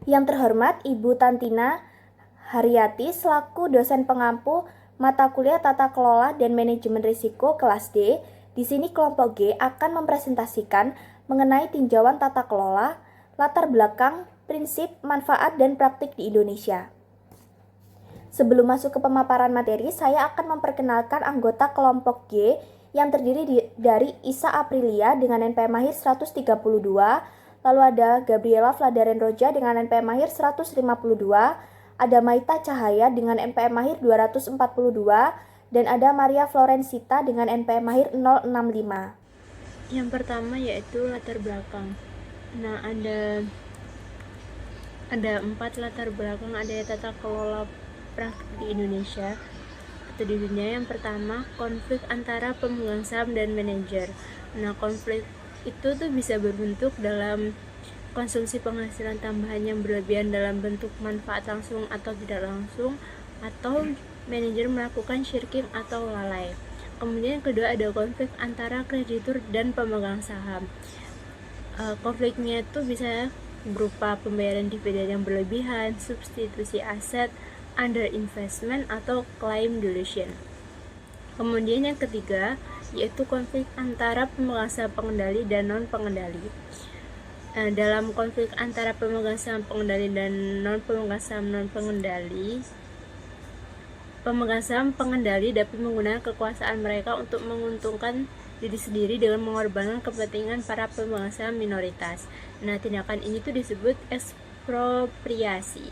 Yang terhormat Ibu Tantina Haryati selaku dosen pengampu mata kuliah Tata Kelola dan Manajemen Risiko kelas D. Di sini kelompok G akan mempresentasikan mengenai tinjauan tata kelola, latar belakang, prinsip, manfaat, dan praktik di Indonesia. Sebelum masuk ke pemaparan materi, saya akan memperkenalkan anggota kelompok G yang terdiri dari Isa Aprilia dengan NPM Mahir 132, lalu ada Gabriela Fladaren Roja dengan NPM Mahir 152, ada Maita Cahaya dengan NPM Mahir 242, dan ada Maria Florensita dengan NPM Mahir 065. Yang pertama yaitu latar belakang. Nah, ada 4 latar belakang ada tata kelola praktik di Indonesia atau di dunia. Yang pertama, konflik antara pemegang saham dan manajer. Nah, konflik itu tuh bisa berbentuk dalam konsumsi penghasilan tambahan yang berlebihan dalam bentuk manfaat langsung atau tidak langsung, atau manajer melakukan shirking atau lalai. Kemudian yang kedua ada konflik antara kreditur dan pemegang saham. Konfliknya itu bisa berupa pembayaran dividen yang berlebihan, substitusi aset, under investment, atau claim dilution. Kemudian yang ketiga yaitu konflik antara pemegang saham pengendali dan non pengendali. Dalam konflik antara pemegang saham pengendali dan non pemegang saham non pengendali, pemegang saham pengendali dapat menggunakan kekuasaan mereka untuk menguntungkan diri sendiri dengan mengorbankan kepentingan para pemegang saham minoritas. Nah, tindakan ini tuh disebut ekspropriasi.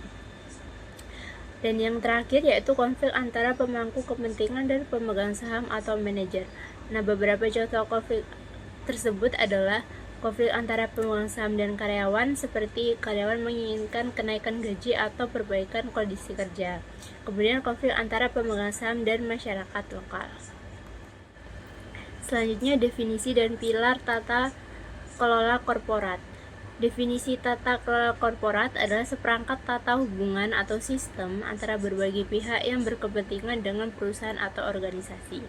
Dan yang terakhir yaitu konflik antara pemangku kepentingan dan pemegang saham atau manajer. Nah, beberapa contoh konflik tersebut adalah konflik antara pemegang saham dan karyawan, seperti karyawan menginginkan kenaikan gaji atau perbaikan kondisi kerja. Kemudian konflik antara pemegang saham dan masyarakat lokal. Selanjutnya definisi dan pilar tata kelola korporat. Definisi tata kelola korporat adalah seperangkat tata hubungan atau sistem antara berbagai pihak yang berkepentingan dengan perusahaan atau organisasi.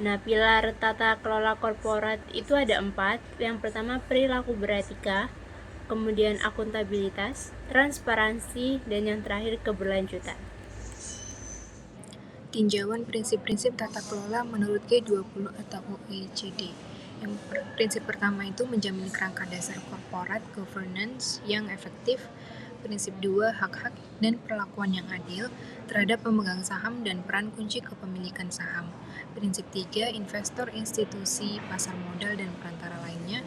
Nah, pilar tata kelola korporat itu ada 4. Yang pertama perilaku beretika, kemudian akuntabilitas, transparansi, dan yang terakhir keberlanjutan. Tinjauan prinsip-prinsip tata kelola menurut G20 atau OECD. Yang prinsip pertama itu menjamin kerangka dasar korporat governance yang efektif. Prinsip 2, hak-hak dan perlakuan yang adil terhadap pemegang saham dan peran kunci kepemilikan saham. Prinsip 3, investor, institusi, pasar modal, dan perantara lainnya.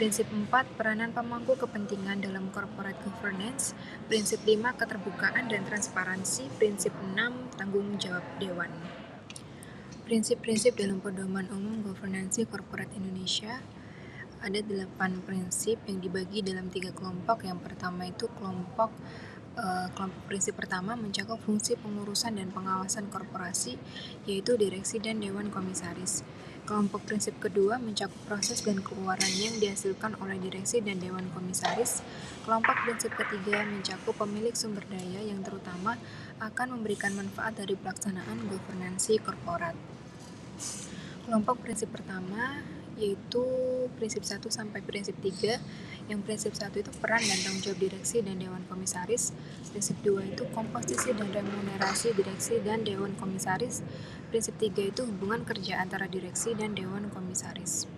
Prinsip 4, peranan pemangku kepentingan dalam corporate governance. Prinsip 5, keterbukaan dan transparansi. Prinsip 6, tanggung jawab dewan. Prinsip-prinsip dalam Pedoman Umum Governansi Korporat Indonesia. Ada 8 prinsip yang dibagi dalam 3 kelompok. Yang pertama itu kelompok prinsip pertama mencakup fungsi pengurusan dan pengawasan korporasi, yaitu direksi dan dewan komisaris. Kelompok prinsip kedua mencakup proses dan keluaran yang dihasilkan oleh direksi dan dewan komisaris. Kelompok prinsip ketiga mencakup pemilik sumber daya yang terutama akan memberikan manfaat dari pelaksanaan governansi korporat. Kelompok prinsip pertama yaitu prinsip 1 sampai prinsip 3. Yang prinsip 1 itu peran dan tanggung jawab direksi dan dewan komisaris. Prinsip 2 itu komposisi dan remunerasi direksi dan dewan komisaris. Prinsip 3 itu hubungan kerja antara direksi dan dewan komisaris.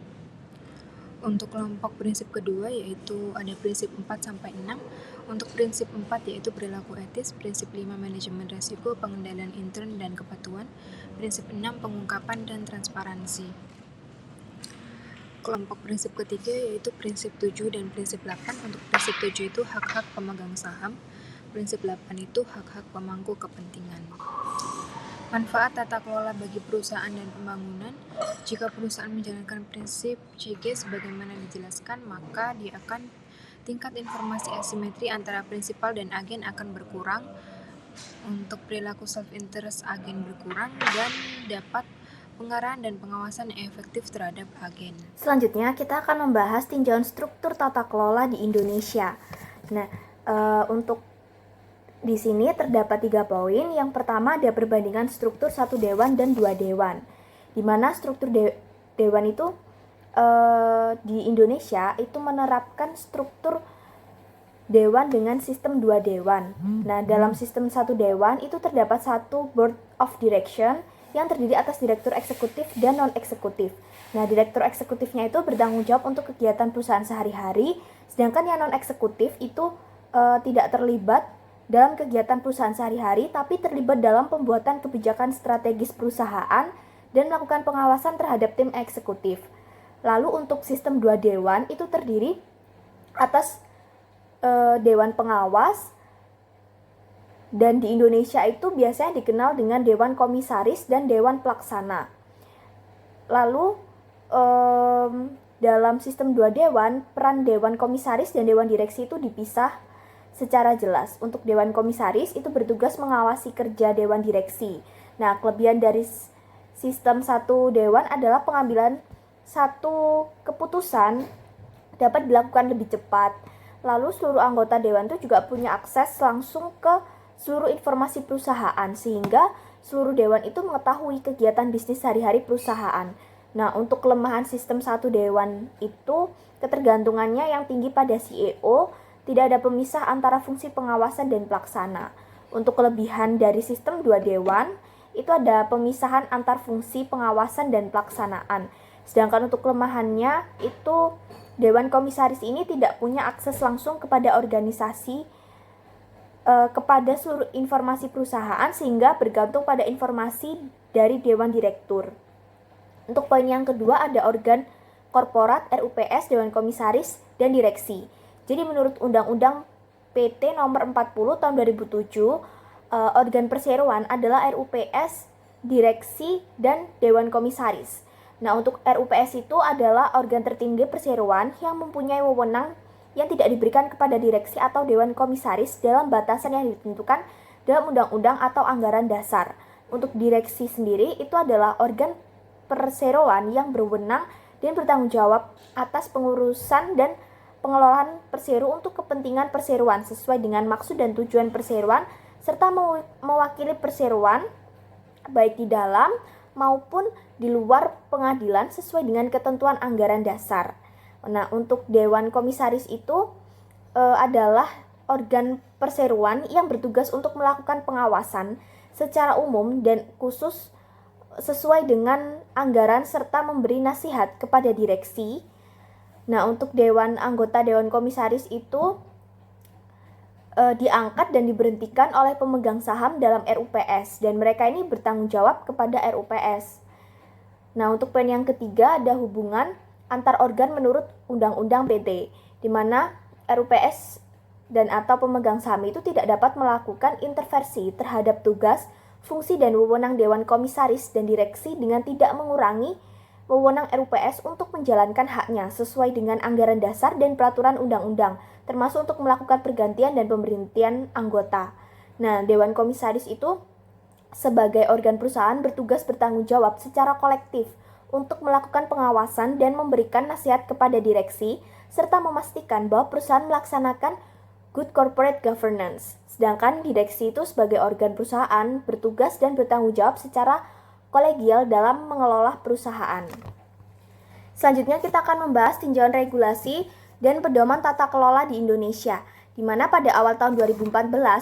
Untuk kelompok prinsip kedua yaitu ada prinsip 4 sampai 6. Untuk prinsip 4 yaitu perilaku etis, prinsip 5 manajemen risiko, pengendalian intern dan kepatuhan, prinsip 6 pengungkapan dan transparansi. Kelompok prinsip ketiga yaitu prinsip 7 dan prinsip 8. Untuk prinsip 7 itu hak-hak pemegang saham, prinsip 8 itu hak-hak pemangku kepentingan. Manfaat tata kelola bagi perusahaan dan pembangunan. Jika perusahaan menjalankan prinsip CG sebagaimana dijelaskan, maka tingkat informasi asimetri antara prinsipal dan agen akan berkurang. Untuk perilaku self-interest agen berkurang dan dapat pengarahan dan pengawasan yang efektif terhadap agen. Selanjutnya kita akan membahas tinjauan struktur tata kelola di Indonesia. Nah, untuk di sini terdapat 3 poin. Yang pertama ada perbandingan struktur 1 dewan dan 2 dewan. Di mana struktur dewan itu di Indonesia itu menerapkan struktur dewan dengan sistem 2 dewan. Nah, dalam sistem 1 dewan itu terdapat satu board of direction yang terdiri atas direktur eksekutif dan non-eksekutif. Nah, direktur eksekutifnya itu bertanggung jawab untuk kegiatan perusahaan sehari-hari, sedangkan yang non-eksekutif itu tidak terlibat dalam kegiatan perusahaan sehari-hari, tapi terlibat dalam pembuatan kebijakan strategis perusahaan dan melakukan pengawasan terhadap tim eksekutif. Lalu untuk sistem 2 dewan itu terdiri atas dewan pengawas, dan di Indonesia itu biasanya dikenal dengan dewan komisaris dan dewan pelaksana. Lalu dalam sistem 2 dewan, peran dewan komisaris dan dewan direksi itu dipisah secara jelas. Untuk dewan komisaris itu bertugas mengawasi kerja dewan direksi. Nah, kelebihan dari sistem 1 dewan adalah pengambilan satu keputusan dapat dilakukan lebih cepat. Lalu seluruh anggota dewan itu juga punya akses langsung ke seluruh informasi perusahaan, sehingga seluruh dewan itu mengetahui kegiatan bisnis sehari-hari perusahaan. Nah, untuk kelemahan sistem 1 dewan itu ketergantungannya yang tinggi pada CEO, tidak ada pemisah antara fungsi pengawasan dan pelaksana. Untuk kelebihan dari sistem 2 dewan, itu ada pemisahan antar fungsi pengawasan dan pelaksanaan. Sedangkan untuk kelemahannya itu dewan komisaris ini tidak punya akses langsung kepada organisasi, kepada seluruh informasi perusahaan, sehingga bergantung pada informasi dari dewan direktur. Untuk poin yang kedua ada organ korporat, RUPS, dewan komisaris, dan direksi. Jadi menurut Undang-Undang PT nomor 40 tahun 2007, organ perseroan adalah RUPS, direksi, dan dewan komisaris. Nah, untuk RUPS itu adalah organ tertinggi perseroan yang mempunyai wewenang yang tidak diberikan kepada direksi atau dewan komisaris dalam batasan yang ditentukan dalam undang-undang atau anggaran dasar. Untuk direksi sendiri itu adalah organ perseroan yang berwenang dan bertanggung jawab atas pengurusan dan pengelolaan perseru untuk kepentingan perseroan sesuai dengan maksud dan tujuan perseroan, serta mewakili perseroan baik di dalam maupun di luar pengadilan sesuai dengan ketentuan anggaran dasar. Nah, untuk dewan komisaris itu adalah organ perseroan yang bertugas untuk melakukan pengawasan secara umum dan khusus sesuai dengan anggaran serta memberi nasihat kepada direksi. Nah, untuk anggota dewan komisaris itu diangkat dan diberhentikan oleh pemegang saham dalam RUPS, dan mereka ini bertanggung jawab kepada RUPS. Nah, untuk poin yang ketiga ada hubungan antar organ menurut Undang-Undang PT, di mana RUPS dan atau pemegang saham itu tidak dapat melakukan intervensi terhadap tugas, fungsi, dan wewenang dewan komisaris dan direksi dengan tidak mengurangi wewenang RUPS untuk menjalankan haknya sesuai dengan anggaran dasar dan peraturan undang-undang, termasuk untuk melakukan pergantian dan pemberhentian anggota. Nah, dewan komisaris itu sebagai organ perusahaan bertugas bertanggung jawab secara kolektif untuk melakukan pengawasan dan memberikan nasihat kepada direksi, serta memastikan bahwa perusahaan melaksanakan good corporate governance. Sedangkan direksi itu sebagai organ perusahaan bertugas dan bertanggung jawab secara kolegial dalam mengelola perusahaan. Selanjutnya kita akan membahas tinjauan regulasi dan pedoman tata kelola di Indonesia, di mana pada awal tahun 2014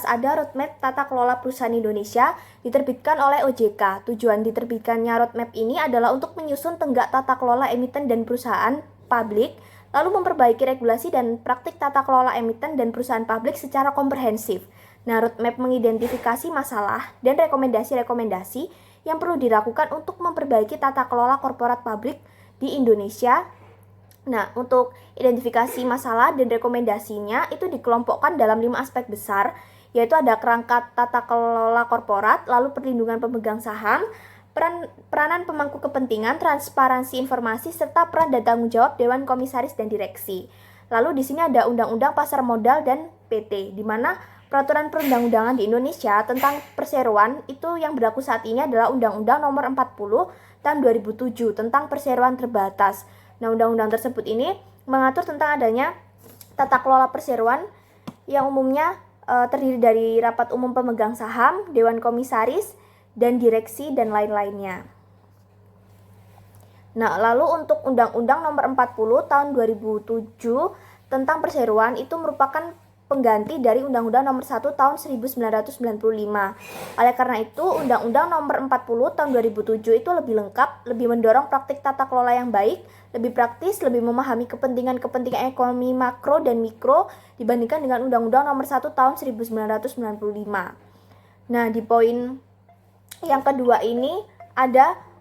ada roadmap tata kelola perusahaan Indonesia diterbitkan oleh OJK. Tujuan diterbitkannya roadmap ini adalah untuk menyusun tenggak tata kelola emiten dan perusahaan publik, lalu memperbaiki regulasi dan praktik tata kelola emiten dan perusahaan publik secara komprehensif. Nah, roadmap mengidentifikasi masalah dan rekomendasi-rekomendasi yang perlu dilakukan untuk memperbaiki tata kelola korporat publik di Indonesia. Nah, untuk identifikasi masalah dan rekomendasinya itu dikelompokkan dalam 5 aspek besar, yaitu ada kerangka tata kelola korporat, lalu perlindungan pemegang saham, peranan pemangku kepentingan, transparansi informasi, serta peran dan tanggung jawab dewan komisaris dan direksi. Lalu di sini ada undang-undang pasar modal dan PT, di mana peraturan perundang-undangan di Indonesia tentang perseroan itu yang berlaku saat ini adalah Undang-Undang Nomor 40 tahun 2007 tentang perseroan terbatas. Nah, undang-undang tersebut ini mengatur tentang adanya tata kelola perseroan yang umumnya terdiri dari rapat umum pemegang saham, dewan komisaris, dan direksi, dan lain-lainnya. Nah, lalu untuk Undang-Undang Nomor 40 tahun 2007 tentang perseroan itu merupakan pengganti dari Undang-Undang Nomor 1 Tahun 1995. Oleh karena itu, Undang-Undang Nomor 40 Tahun 2007 itu lebih lengkap, lebih mendorong praktik tata kelola yang baik, lebih praktis, lebih memahami kepentingan-kepentingan ekonomi makro dan mikro dibandingkan dengan Undang-Undang Nomor 1 Tahun 1995. Nah, di poin yang kedua ini ada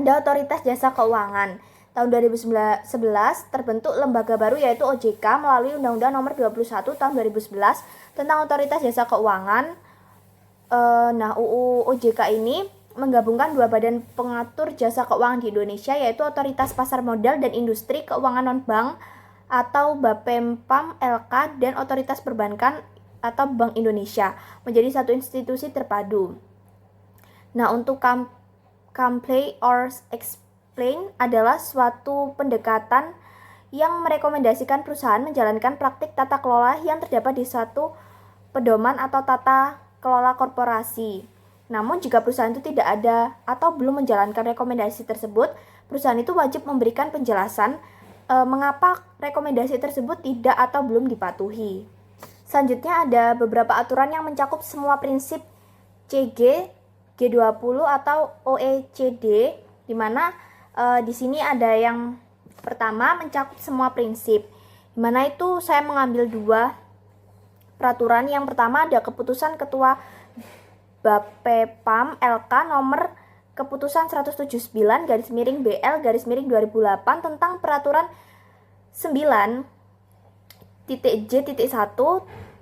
Otoritas Jasa Keuangan. Tahun 2011 terbentuk lembaga baru yaitu OJK melalui Undang-Undang Nomor 21 Tahun 2011 tentang Otoritas Jasa Keuangan. UU OJK ini menggabungkan dua badan pengatur jasa keuangan di Indonesia yaitu Otoritas Pasar Modal dan Industri Keuangan Non-Bank atau Bapepam LK dan Otoritas Perbankan atau Bank Indonesia menjadi satu institusi terpadu. Nah, untuk comply or explain adalah suatu pendekatan yang merekomendasikan perusahaan menjalankan praktik tata kelola yang terdapat di suatu pedoman atau tata kelola korporasi. Namun jika perusahaan itu tidak ada atau belum menjalankan rekomendasi tersebut, perusahaan itu wajib memberikan penjelasan mengapa rekomendasi tersebut tidak atau belum dipatuhi. Selanjutnya ada beberapa aturan yang mencakup semua prinsip CG, G20 atau OECD, di mana di sini ada yang pertama mencakup semua prinsip. Di mana itu saya mengambil dua peraturan. Yang pertama ada keputusan Ketua Bapepam LK nomor Keputusan 179/BL/2008 tentang Peraturan 9.J.1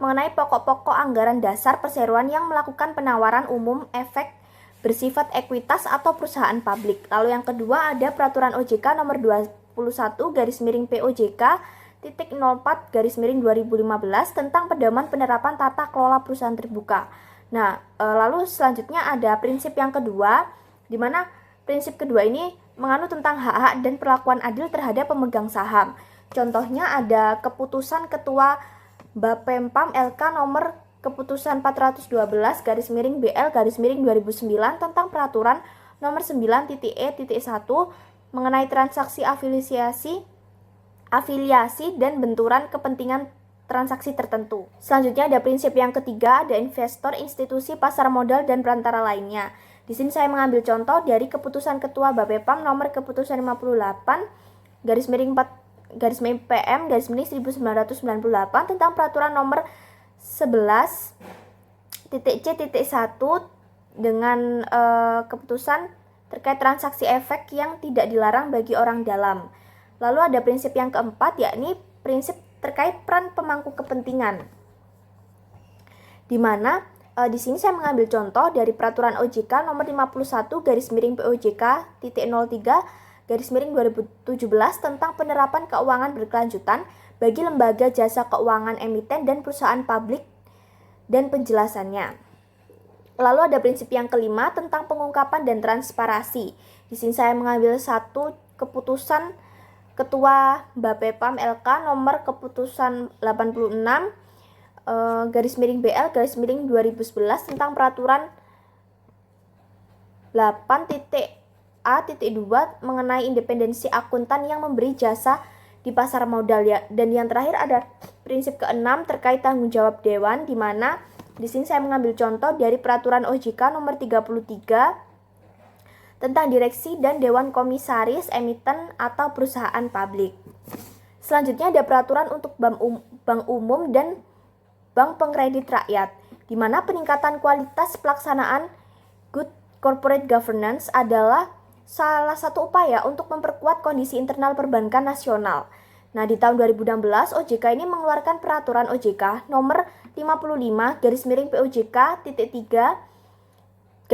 mengenai pokok-pokok anggaran dasar perseroan yang melakukan penawaran umum efek bersifat ekuitas atau perusahaan publik. Lalu yang kedua ada Peraturan OJK nomor 21/POJK.04/2015 tentang pedoman penerapan tata kelola perusahaan terbuka. Nah, lalu selanjutnya ada prinsip yang kedua, di mana prinsip kedua ini menganut tentang hak-hak dan perlakuan adil terhadap pemegang saham. Contohnya ada keputusan Ketua Bapepam LK nomor Keputusan 412/BL/2009 tentang Peraturan nomor 9.E.1 mengenai transaksi afiliasi dan benturan kepentingan transaksi tertentu. Selanjutnya ada prinsip yang ketiga, ada investor, institusi, pasar modal, dan perantara lainnya. Di sini saya mengambil contoh dari keputusan Ketua Bapepam nomor Keputusan 58/PM/1998 tentang Peraturan nomor 11.C.1 dengan keputusan terkait transaksi efek yang tidak dilarang bagi orang dalam. Lalu ada prinsip yang keempat, yakni prinsip terkait peran pemangku kepentingan, di mana di sini saya mengambil contoh dari Peraturan OJK nomor 51/POJK.03/2017 tentang penerapan keuangan berkelanjutan bagi lembaga jasa keuangan emiten dan perusahaan publik dan penjelasannya. Lalu ada prinsip yang kelima tentang pengungkapan dan transparansi. Di sini saya mengambil satu keputusan Ketua Bapepam LK nomor Keputusan 86/BL/2011 tentang Peraturan 8.A.2 mengenai independensi akuntan yang memberi jasa di pasar modal ya. Dan yang terakhir ada prinsip keenam terkait tanggung jawab dewan, di mana di sini saya mengambil contoh dari Peraturan OJK nomor 33 tentang direksi dan dewan komisaris emiten atau perusahaan publik. Selanjutnya ada peraturan untuk bank umum dan bank pengkredit rakyat, di mana peningkatan kualitas pelaksanaan good corporate governance adalah salah satu upaya untuk memperkuat kondisi internal perbankan nasional. Nah, di tahun 2016 OJK ini mengeluarkan peraturan OJK nomor 55/POJK.3/2016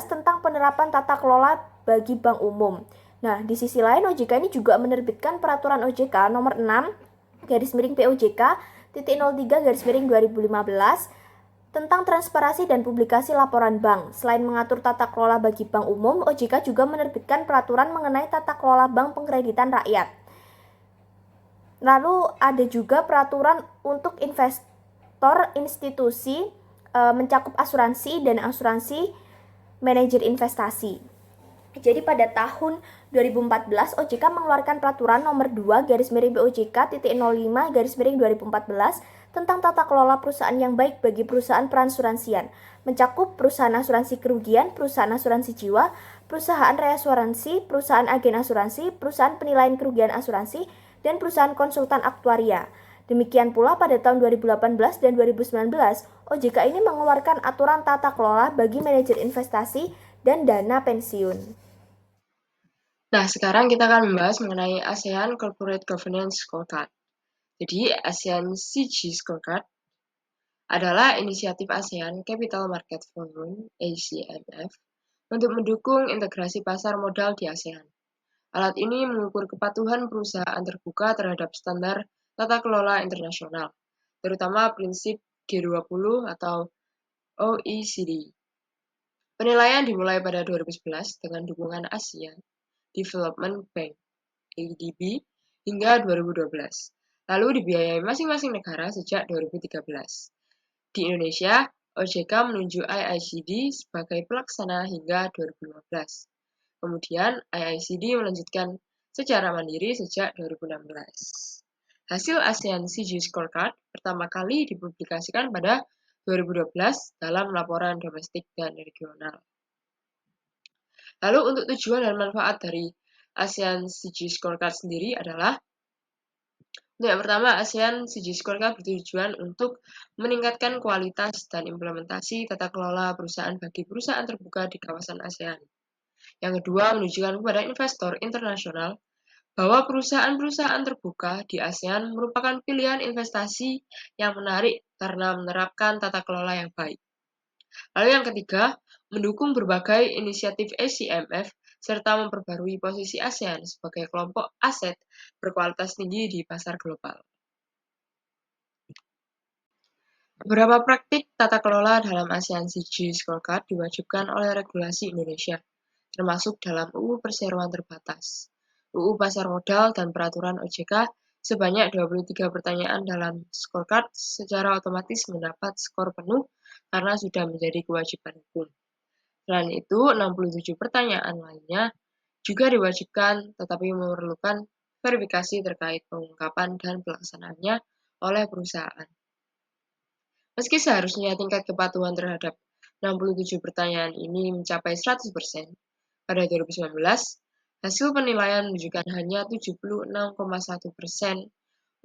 tentang penerapan tata kelola bagi bank umum. Nah, di sisi lain OJK ini juga menerbitkan peraturan OJK nomor 6/POJK.03/2015 tentang transparansi dan publikasi laporan bank. Selain mengatur tata kelola bagi bank umum, OJK juga menerbitkan peraturan mengenai tata kelola bank pengkreditan rakyat. Lalu ada juga peraturan untuk investor institusi mencakup asuransi dan asuransi manajer investasi. Jadi pada tahun 2014 OJK mengeluarkan peraturan nomor 2 garis miring BOJK titik 05 garis miring 2014 tentang tata kelola perusahaan yang baik bagi perusahaan peransuransian, mencakup perusahaan asuransi kerugian, perusahaan asuransi jiwa, perusahaan reasuransi, perusahaan agen asuransi, perusahaan penilaian kerugian asuransi, dan perusahaan konsultan aktuaria. Demikian pula pada tahun 2018 dan 2019, OJK ini mengeluarkan aturan tata kelola bagi manajer investasi dan dana pensiun. Nah, sekarang kita akan membahas mengenai ASEAN Corporate Governance Scorecard. Jadi, ASEAN CG Scorecard adalah inisiatif ASEAN Capital Market Forum (ACMF) untuk mendukung integrasi pasar modal di ASEAN. Alat ini mengukur kepatuhan perusahaan terbuka terhadap standar tata kelola internasional, terutama prinsip G20 atau OECD. Penilaian dimulai pada 2011 dengan dukungan ASEAN Development Bank (ADB) hingga 2012, lalu dibiayai masing-masing negara sejak 2013. Di Indonesia, OJK menunjuk IICD sebagai pelaksana hingga 2015. Kemudian, IICD melanjutkan secara mandiri sejak 2016. Hasil ASEAN CG Scorecard pertama kali dipublikasikan pada 2012 dalam laporan domestik dan regional. Lalu untuk tujuan dan manfaat dari ASEAN CG Scorecard sendiri adalah yang pertama, ASEAN CG Scorecard bertujuan untuk meningkatkan kualitas dan implementasi tata kelola perusahaan bagi perusahaan terbuka di kawasan ASEAN. Yang kedua, menunjukkan kepada investor internasional bahwa perusahaan-perusahaan terbuka di ASEAN merupakan pilihan investasi yang menarik karena menerapkan tata kelola yang baik. Lalu yang ketiga, mendukung berbagai inisiatif ACMF serta memperbarui posisi ASEAN sebagai kelompok aset berkualitas tinggi di pasar global. Beberapa praktik tata kelola dalam ASEAN CG Scorecard diwajibkan oleh regulasi Indonesia, termasuk dalam UU Perseroan Terbatas, UU Pasar Modal, dan Peraturan OJK. Sebanyak 23 pertanyaan dalam scorecard secara otomatis mendapat skor penuh karena sudah menjadi kewajiban hukum. Selain itu, 67 pertanyaan lainnya juga diwajibkan tetapi memerlukan verifikasi terkait pengungkapan dan pelaksanaannya oleh perusahaan. Meski seharusnya tingkat kepatuhan terhadap 67 pertanyaan ini mencapai 100%, pada 2019, hasil penilaian menunjukkan hanya 76,1%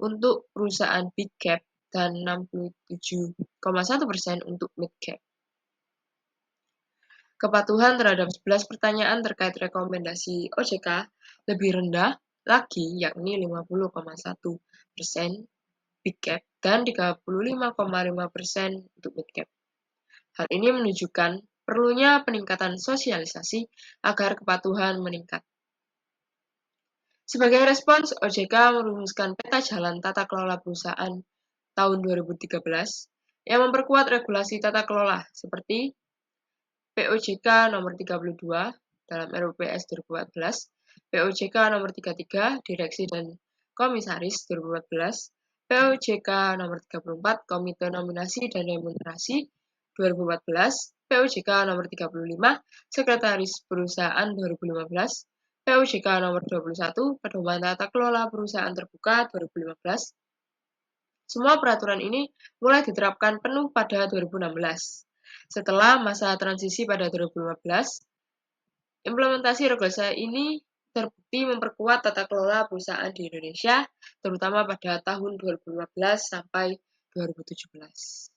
untuk perusahaan big cap dan 67,1% untuk mid cap. Kepatuhan terhadap 11 pertanyaan terkait rekomendasi OJK lebih rendah lagi, yakni 50,1% big cap dan 35,5% untuk mid cap. Hal ini menunjukkan perlunya peningkatan sosialisasi agar kepatuhan meningkat. Sebagai respons, OJK merumuskan peta jalan tata kelola perusahaan tahun 2013 yang memperkuat regulasi tata kelola seperti POJK nomor 32 dalam RUPS 2014, POJK nomor 33 Direksi dan Komisaris 2014, POJK nomor 34 Komite Nominasi dan Remunerasi 2014, POJK nomor 35 Sekretaris Perusahaan 2015, POJK nomor 21 Pedoman Tata Kelola Perusahaan Terbuka 2015. Semua peraturan ini mulai diterapkan penuh pada 2016. Setelah masa transisi pada 2015, implementasi regulasi ini terbukti memperkuat tata kelola perusahaan di Indonesia, terutama pada tahun 2015 sampai 2017.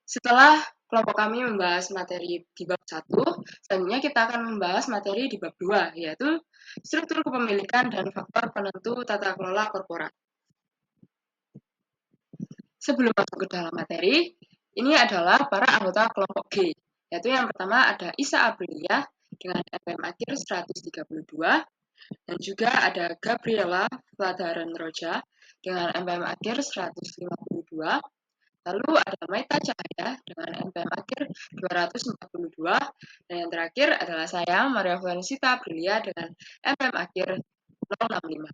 Setelah kelompok kami membahas materi di bab 1, selanjutnya kita akan membahas materi di bab 2, yaitu struktur kepemilikan dan faktor penentu tata kelola korporat. Sebelum masuk ke dalam materi, ini adalah para anggota kelompok G, yaitu yang pertama ada Isa Aprilia dengan MPM akhir 132, dan juga ada Gabriela Vladaran Roja dengan MPM akhir 152, lalu ada Maita Cahaya dengan MPM akhir 242, dan yang terakhir adalah saya, Maria Felicita Aprilia dengan MPM akhir 065.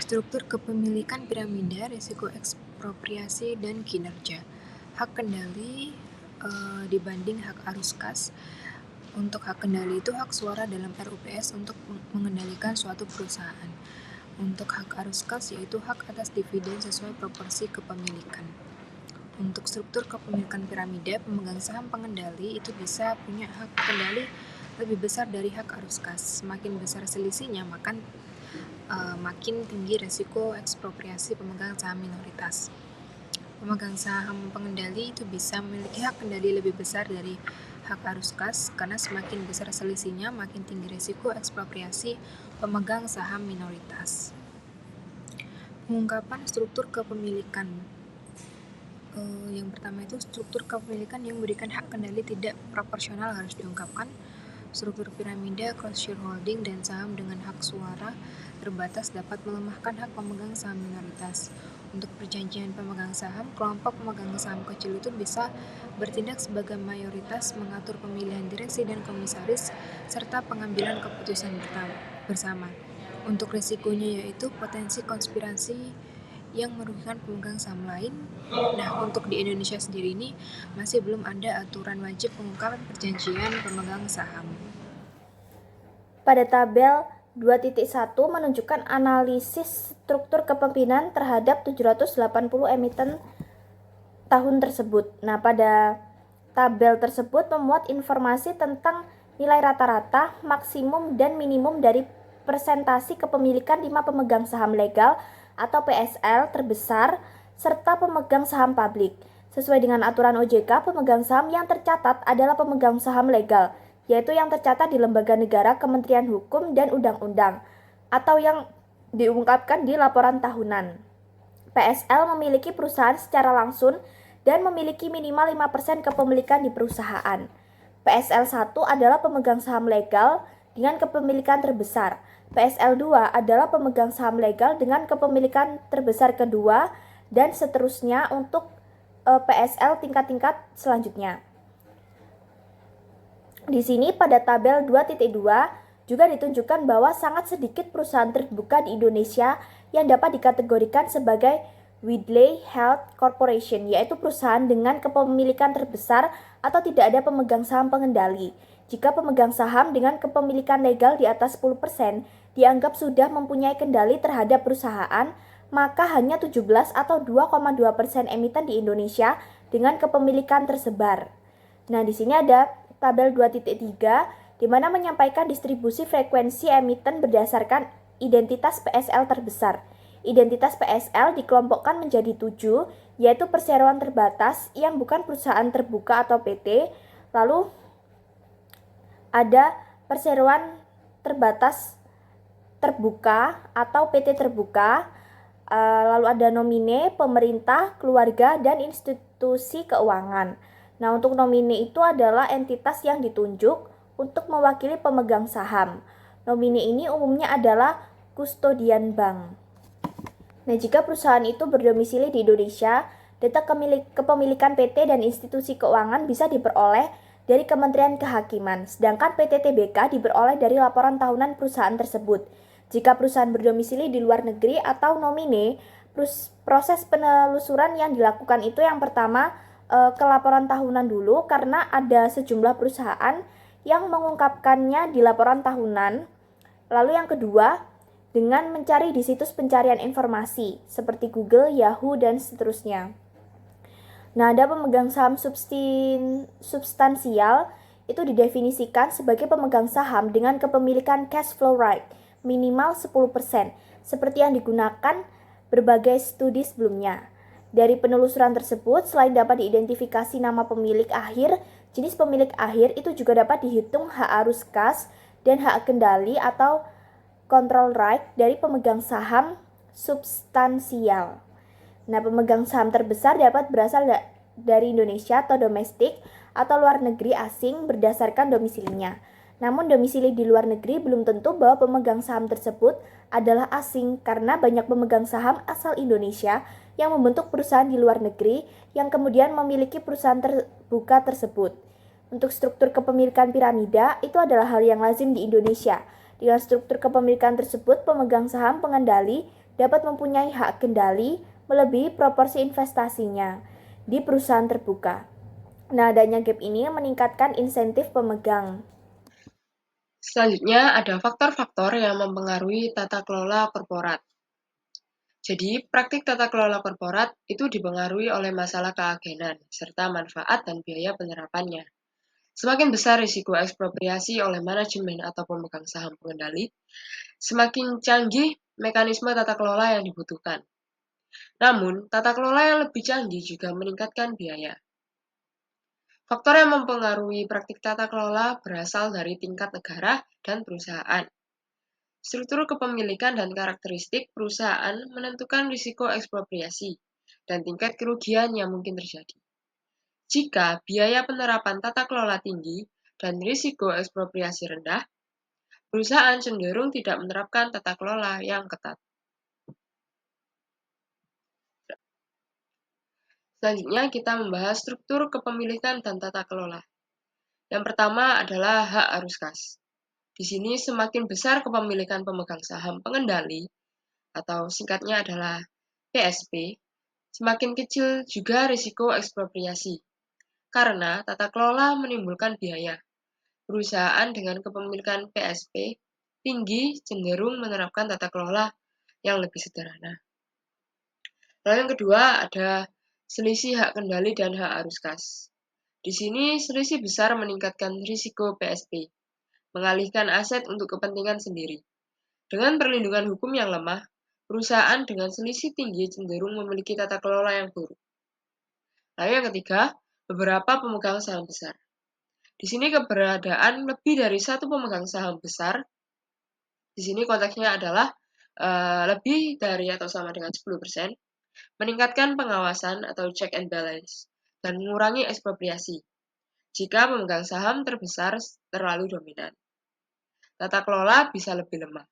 Struktur kepemilikan piramida, risiko ekspropriasi, dan kinerja. hak kendali dibanding hak arus kas. Untuk hak kendali itu hak suara dalam RUPS untuk mengendalikan suatu perusahaan. Untuk hak arus kas yaitu hak atas dividen sesuai proporsi kepemilikan. Untuk struktur kepemilikan piramida, pemegang saham pengendali itu bisa punya hak kendali lebih besar dari hak arus kas. Semakin besar selisihnya, makin tinggi resiko ekspropriasi pemegang saham minoritas. Pemegang saham pengendali itu bisa memiliki hak kendali lebih besar dari hak arus kas karena semakin besar selisihnya, makin tinggi resiko ekspropriasi pemegang saham minoritas. Pengungkapan struktur kepemilikan. Yang pertama itu struktur kepemilikan yang memberikan hak kendali tidak proporsional harus diungkapkan. Struktur piramida, cross shareholding, dan saham dengan hak suara terbatas dapat melemahkan hak pemegang saham minoritas. Untuk perjanjian pemegang saham, kelompok pemegang saham kecil itu bisa bertindak sebagai mayoritas, mengatur pemilihan direksi dan komisaris, serta pengambilan keputusan bersama. Untuk risikonya yaitu potensi konspirasi yang merugikan pemegang saham lain. Nah, untuk di Indonesia sendiri ini masih belum ada aturan wajib pengungkapan perjanjian pemegang saham. Pada tabel 2.1 menunjukkan analisis struktur kepemimpinan terhadap 780 emiten tahun tersebut. Nah, pada tabel tersebut memuat informasi tentang nilai rata-rata, maksimum, dan minimum dari persentasi kepemilikan 5 pemegang saham legal atau PSL terbesar serta pemegang saham publik. Sesuai dengan aturan OJK, pemegang saham yang tercatat adalah pemegang saham legal, yaitu yang tercatat di lembaga negara, Kementerian Hukum, dan Undang-Undang, atau yang diungkapkan di laporan tahunan. PSL memiliki perusahaan secara langsung dan memiliki minimal 5% kepemilikan di perusahaan. PSL 1 adalah pemegang saham legal dengan kepemilikan terbesar. PSL 2 adalah pemegang saham legal dengan kepemilikan terbesar kedua, dan seterusnya untuk PSL tingkat-tingkat selanjutnya. Di sini pada tabel 2.2 juga ditunjukkan bahwa sangat sedikit perusahaan terbuka di Indonesia yang dapat dikategorikan sebagai widely held corporation, yaitu perusahaan dengan kepemilikan terbesar atau tidak ada pemegang saham pengendali. Jika pemegang saham dengan kepemilikan legal di atas 10% dianggap sudah mempunyai kendali terhadap perusahaan, maka hanya 17 atau 2,2% emiten di Indonesia dengan kepemilikan tersebar. Nah, di sini ada tabel 2.3 di mana menyampaikan distribusi frekuensi emiten berdasarkan identitas PSL terbesar. Identitas PSL dikelompokkan menjadi 7, yaitu perseroan terbatas yang bukan perusahaan terbuka atau PT, lalu ada perseroan terbatas terbuka atau PT terbuka, lalu ada nomine, pemerintah, keluarga, dan institusi keuangan. Nah, untuk nomine itu adalah entitas yang ditunjuk untuk mewakili pemegang saham. Nomine ini umumnya adalah kustodian bank. Nah, jika perusahaan itu berdomisili di Indonesia, data kepemilikan PT dan institusi keuangan bisa diperoleh dari Kementerian Kehakiman, sedangkan PT TBK diperoleh dari laporan tahunan perusahaan tersebut. Jika perusahaan berdomisili di luar negeri atau nomine, proses penelusuran yang dilakukan itu yang pertama ke laporan tahunan dulu, karena ada sejumlah perusahaan yang mengungkapkannya di laporan tahunan. Lalu yang kedua, dengan mencari di situs pencarian informasi seperti Google, Yahoo, dan seterusnya. Nah, ada pemegang saham substansial itu didefinisikan sebagai pemegang saham dengan kepemilikan cash flow right minimal 10%, seperti yang digunakan berbagai studi sebelumnya. Dari penelusuran tersebut, selain dapat diidentifikasi nama pemilik akhir, jenis pemilik akhir itu juga dapat dihitung hak arus kas dan hak kendali atau control right dari pemegang saham substansial. Nah, pemegang saham terbesar dapat berasal dari Indonesia atau domestik atau luar negeri asing berdasarkan domisilinya. Namun domisili di luar negeri belum tentu bahwa pemegang saham tersebut adalah asing, karena banyak pemegang saham asal Indonesia yang membentuk perusahaan di luar negeri yang kemudian memiliki perusahaan terbuka tersebut. Untuk struktur kepemilikan piramida itu adalah hal yang lazim di Indonesia. Dengan struktur kepemilikan tersebut, pemegang saham pengendali dapat mempunyai hak kendali melebihi proporsi investasinya. di perusahaan terbuka. Nah, adanya gap ini meningkatkan insentif pemegang. Selanjutnya ada faktor-faktor yang mempengaruhi tata kelola korporat. Jadi, praktik tata kelola korporat itu dipengaruhi oleh masalah keagenan, serta manfaat dan biaya penerapannya. Semakin besar risiko ekspropriasi oleh manajemen atau pemegang saham pengendali, semakin canggih mekanisme tata kelola yang dibutuhkan. Namun, tata kelola yang lebih canggih juga meningkatkan biaya. Faktor yang mempengaruhi praktik tata kelola berasal dari tingkat negara dan perusahaan. Struktur kepemilikan dan karakteristik perusahaan menentukan risiko ekspropriasi dan tingkat kerugian yang mungkin terjadi. Jika biaya penerapan tata kelola tinggi dan risiko ekspropriasi rendah, perusahaan cenderung tidak menerapkan tata kelola yang ketat. Selanjutnya kita membahas struktur kepemilikan dan tata kelola. Yang pertama adalah hak arus kas. Di sini semakin besar kepemilikan pemegang saham pengendali, atau singkatnya adalah PSP, semakin kecil juga risiko ekspropriasi. Karena tata kelola menimbulkan biaya. Perusahaan dengan kepemilikan PSP tinggi cenderung menerapkan tata kelola yang lebih sederhana. Lalu yang kedua ada selisih hak kendali dan hak arus kas. Di sini selisih besar meningkatkan risiko PSP, mengalihkan aset untuk kepentingan sendiri. Dengan perlindungan hukum yang lemah, perusahaan dengan selisih tinggi cenderung memiliki tata kelola yang buruk. Lalu yang ketiga, beberapa pemegang saham besar. Di sini keberadaan lebih dari satu pemegang saham besar, di sini konteksnya adalah lebih dari atau sama dengan 10%, meningkatkan pengawasan atau check and balance, dan mengurangi ekspropriasi jika pemegang saham terbesar terlalu dominan. Tata kelola bisa lebih lemah.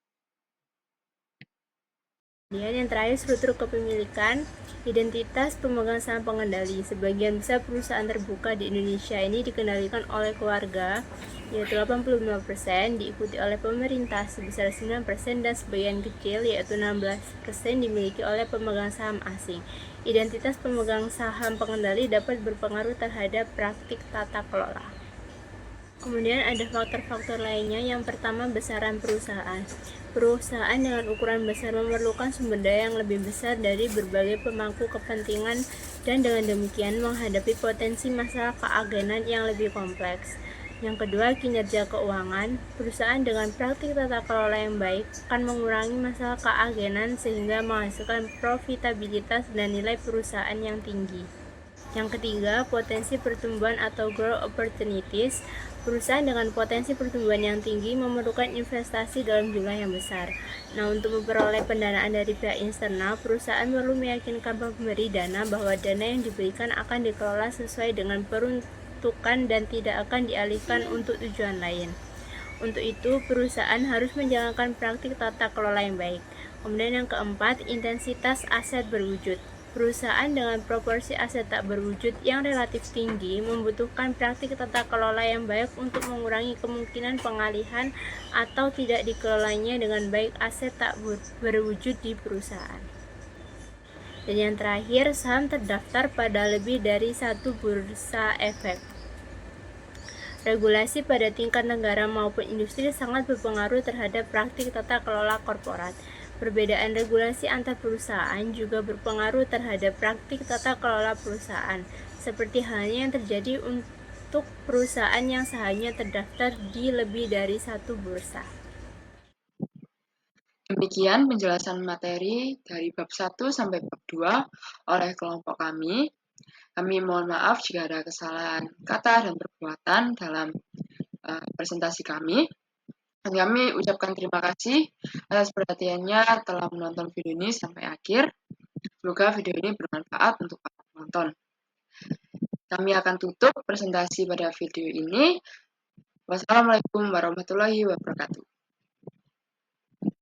Kemudian yang terakhir struktur kepemilikan, identitas pemegang saham pengendali. Sebagian besar perusahaan terbuka di Indonesia ini dikendalikan oleh keluarga, yaitu 85%, diikuti oleh pemerintah sebesar 9%, dan sebagian kecil, yaitu 16%, dimiliki oleh pemegang saham asing. Identitas pemegang saham pengendali dapat berpengaruh terhadap praktik tata kelola. Kemudian ada faktor-faktor lainnya. Yang pertama, besaran perusahaan. Perusahaan dengan ukuran besar memerlukan sumber daya yang lebih besar dari berbagai pemangku kepentingan dan dengan demikian menghadapi potensi masalah keagenan yang lebih kompleks. Yang kedua, kinerja keuangan. Perusahaan dengan praktik tata kelola yang baik akan mengurangi masalah keagenan sehingga menghasilkan profitabilitas dan nilai perusahaan yang tinggi. Yang ketiga, potensi pertumbuhan atau growth opportunities. Perusahaan dengan potensi pertumbuhan yang tinggi memerlukan investasi dalam jumlah yang besar. Nah, untuk memperoleh pendanaan dari pihak eksternal, perusahaan perlu meyakinkan pemberi dana bahwa dana yang diberikan akan dikelola sesuai dengan peruntukan dan tidak akan dialihkan untuk tujuan lain. Untuk itu, perusahaan harus menjalankan praktik tata kelola yang baik. Kemudian yang keempat, intensitas aset berwujud. Perusahaan dengan proporsi aset tak berwujud yang relatif tinggi membutuhkan praktik tata kelola yang baik untuk mengurangi kemungkinan pengalihan atau tidak dikelolanya dengan baik aset tak berwujud di perusahaan. Dan yang terakhir, saham terdaftar pada lebih dari satu bursa efek. Regulasi pada tingkat negara maupun industri sangat berpengaruh terhadap praktik tata kelola korporat. Perbedaan regulasi antar perusahaan juga berpengaruh terhadap praktik tata kelola perusahaan, seperti halnya yang terjadi untuk perusahaan yang sahamnya terdaftar di lebih dari satu bursa. Demikian penjelasan materi dari bab 1 sampai bab 2 oleh kelompok kami. Kami mohon maaf jika ada kesalahan kata dan perbuatan dalam presentasi kami. Dan kami ucapkan terima kasih atas perhatiannya telah menonton video ini sampai akhir. Semoga video ini bermanfaat untuk para penonton. Kami akan tutup presentasi pada video ini. Wassalamualaikum warahmatullahi wabarakatuh.